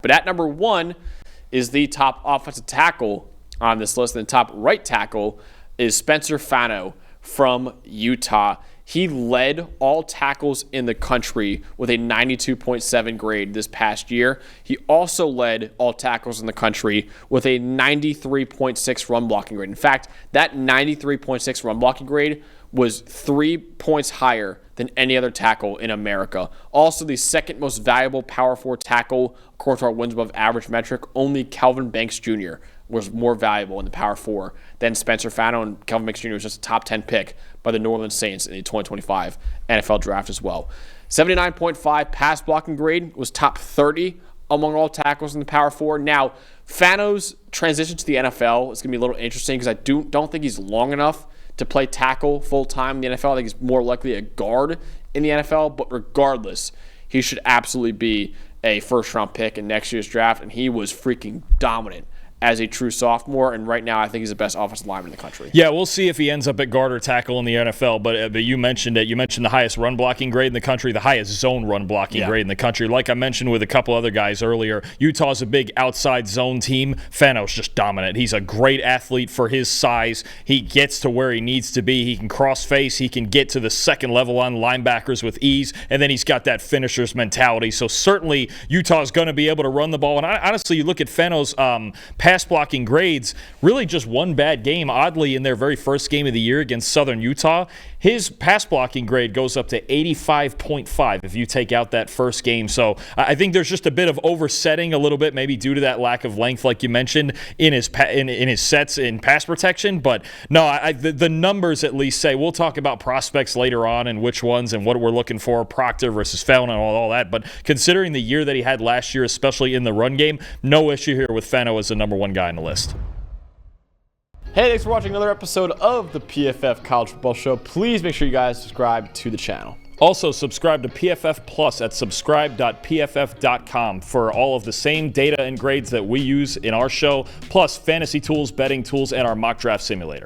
But at number 1 is the top offensive tackle on this list. And the top right tackle is Spencer Fano from Utah. He led all tackles in the country with a 92.7 grade this past year. He also led all tackles in the country with a 93.6 run blocking grade. In fact, that 93.6 run blocking grade was 3 points higher than any other tackle in America. Also, the second most valuable power forward tackle, according to our wins above average metric. Only Kelvin Banks Jr. was more valuable in the power four than Spencer Fano, and Kelvin Banks Jr. was just a top 10 pick by the New Orleans Saints in the 2025 NFL draft as well. 79.5 pass blocking grade, was top 30 among all tackles in the power four. Now, Fano's transition to the NFL is going to be a little interesting because I don't think he's long enough to play tackle full-time in the NFL. I think he's more likely a guard in the NFL, but regardless, he should absolutely be a first-round pick in next year's draft, and he was freaking dominant as a true sophomore, and right now I think he's the best offensive lineman in the country. Yeah, we'll see if he ends up at guard or tackle in the NFL, but you mentioned it. You mentioned the highest run blocking grade in the country, the highest zone run blocking grade in the country. Like I mentioned with a couple other guys earlier, Utah's a big outside zone team. Fano's just dominant. He's a great athlete for his size. He gets to where he needs to be. He can cross face. He can get to the second level on linebackers with ease, and then he's got that finisher's mentality. So certainly Utah's going to be able to run the ball. And honestly, you look at Fano's pass blocking grades, really just one bad game, oddly, in their very first game of the year against Southern Utah. His pass blocking grade goes up to 85.5 if you take out that first game. So I think there's just a bit of oversetting a little bit, maybe due to that lack of length, like you mentioned, in his sets in pass protection. But no, the numbers at least say, we'll talk about prospects later on and which ones and what we're looking for, Proctor versus Fano and all that. But considering the year that he had last year, especially in the run game, no issue here with Fano as the number one guy on the list. Hey, thanks for watching another episode of the PFF College Football Show. Please make sure you guys subscribe to the channel. Also, subscribe to PFF Plus at subscribe.pff.com for all of the same data and grades that we use in our show, plus fantasy tools, betting tools, and our mock draft simulator.